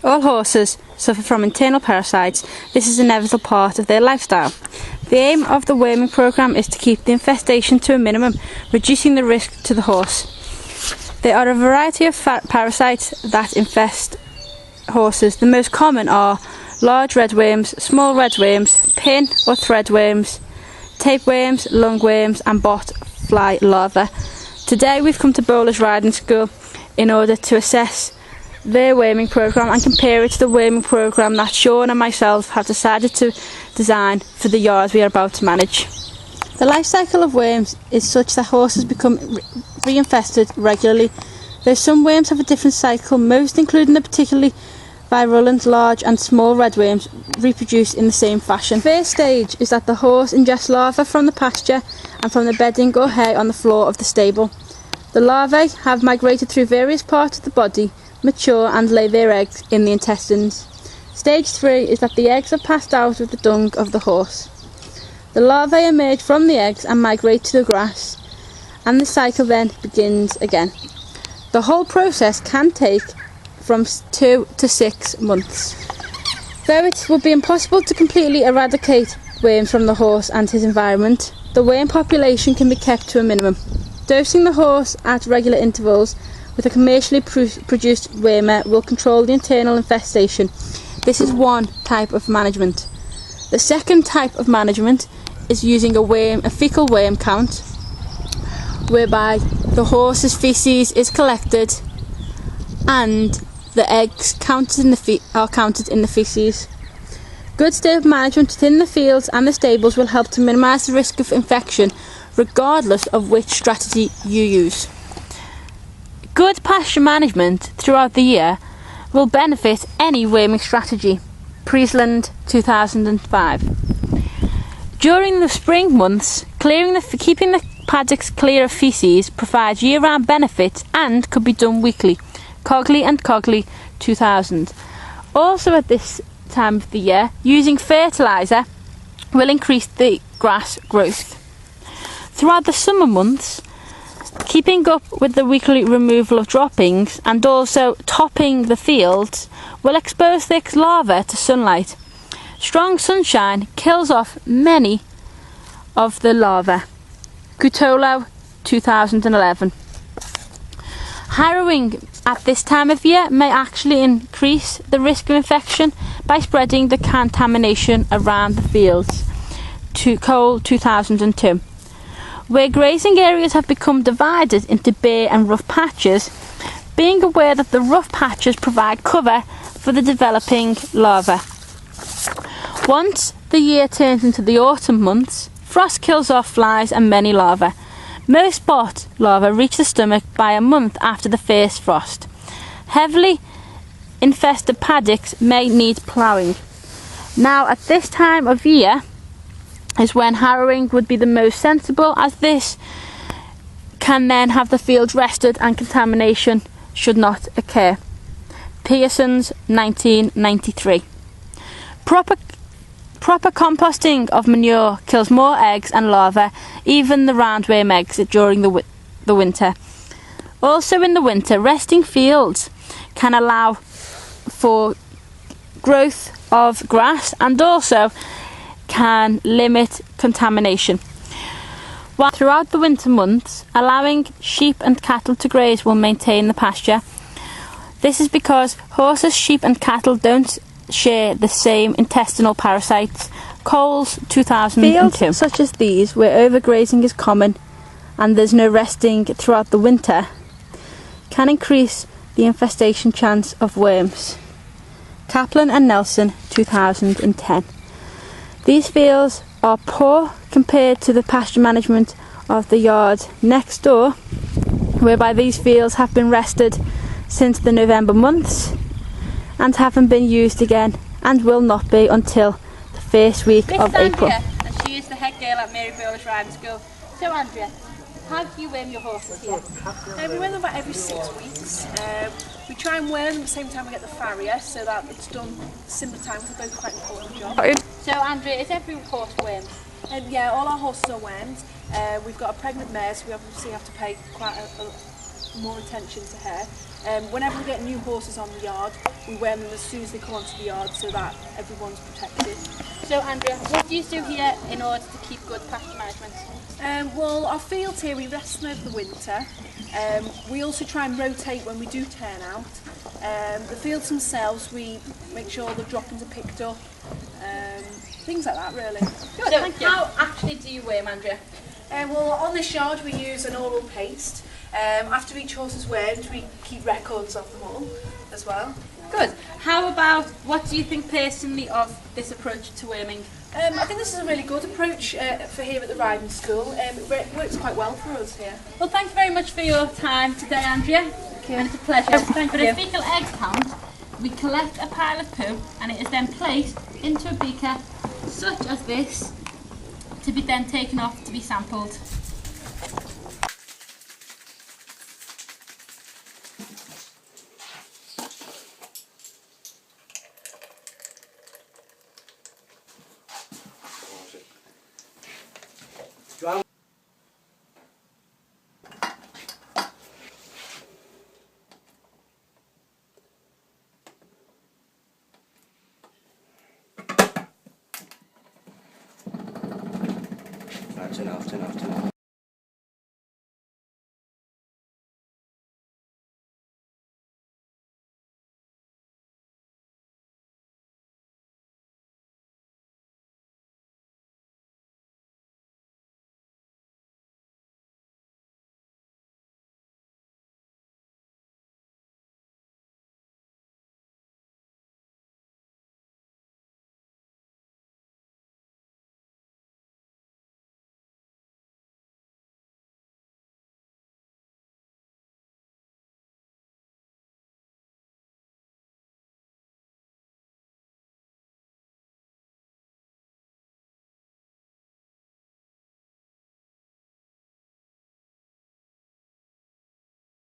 All horses suffer from internal parasites. This is an inevitable part of their lifestyle. The aim of the worming programme is to keep the infestation to a minimum, reducing the risk to the horse. There are a variety of parasites that infest horses. The most common are large redworms, small redworms, pin or threadworms, tapeworms, lungworms and bot fly larvae. Today we've come to Bowlers Riding School in order to assess their worming programme and compare it to the worming programme that Sean and myself have decided to design for the yards we are about to manage. The life cycle of worms is such that horses become reinfested regularly. Though some worms have a different cycle, most, including the particularly virulent large and small redworms, reproduce in the same fashion. The first stage is that the horse ingests larvae from the pasture and from the bedding or hay on the floor of the stable. The larvae have migrated through various parts of the body, mature and lay their eggs in the intestines. Stage 3 is that the eggs are passed out with the dung of the horse. The larvae emerge from the eggs and migrate to the grass, and the cycle then begins again. The whole process can take from 2 to 6 months. Though it would be impossible to completely eradicate worms from the horse and his environment, the worm population can be kept to a minimum. Dosing the horse at regular intervals with a commercially produced wormer will control the internal infestation. This is one type of management. The second type of management is using a fecal worm count, whereby the horse's faeces is collected and the eggs are counted in the faeces. Good stable management within the fields and the stables will help to minimise the risk of infection, regardless of which strategy you use. Good pasture management throughout the year will benefit any worming strategy. Priestland 2005. During the spring months, keeping the paddocks clear of faeces provides year-round benefits and could be done weekly. Cogley and Cogley 2000. Also at this time of the year, using fertiliser will increase the grass growth. Throughout the summer months, keeping up with the weekly removal of droppings and also topping the fields will expose the larvae to sunlight. Strong sunshine kills off many of the larvae. Cutolo 2011. Harrowing at this time of year may actually increase the risk of infection by spreading the contamination around the fields. Cole 2002. Where grazing areas have become divided into bare and rough patches, being aware that the rough patches provide cover for the developing larvae. Once the year turns into the autumn months, frost kills off flies and many larvae. Most spot larvae reach the stomach by a month after the first frost. Heavily infested paddocks may need ploughing. Now at this time of year is when harrowing would be the most sensible, as this can then have the fields rested and contamination should not occur. Pearson's 1993. Proper composting of manure kills more eggs and larvae, even the roundworm eggs, during the winter. Also in the winter, resting fields can allow for growth of grass and also can limit contamination. While throughout the winter months, allowing sheep and cattle to graze will maintain the pasture. This is because horses, sheep and cattle don't share the same intestinal parasites. Coles 2002. Fields such as these, where overgrazing is common and there's no resting throughout the winter, can increase the infestation chance of worms. Kaplan and Nelson 2010. These fields are poor compared to the pasture management of the yard next door, whereby these fields have been rested since the November months and haven't been used again and will not be until the first week of April. And she is the head girl at Mary Bowlers Riding School. So Andrea, how do you worm your horses here? We worm them about every 6 weeks. We try and worm them at the same time we get the farrier, so that it's done similar time, because they're both quite important job. So Andrea, is every horse wormed? Yeah, all our horses are wormed. We've got a pregnant mare, so we obviously have to pay quite more attention to hair. Whenever we get new horses on the yard, we wear them as soon as they come onto the yard so that everyone's protected. So Andrea, what do you do here in order to keep good pasture management? Well, our fields here, we rest them over the winter. We also try and rotate when we do turn out. The fields themselves, we make sure the droppings are picked up. Things like that, really. Good, so thank you. How actually do you weigh them, Andrea? Well, on this yard we use an oral paste. After each horse is weighed, we keep records of them all as well. Good. How about, what do you think personally of this approach to worming? I think this is a really good approach for here at the riding school. It works quite well for us here. Well, thank you very much for your time today, Andrea. Thank you. And it's a pleasure. For a fecal egg count, we collect a pile of poo and it is then placed into a beaker such as this to be then taken off to be sampled. Turn off.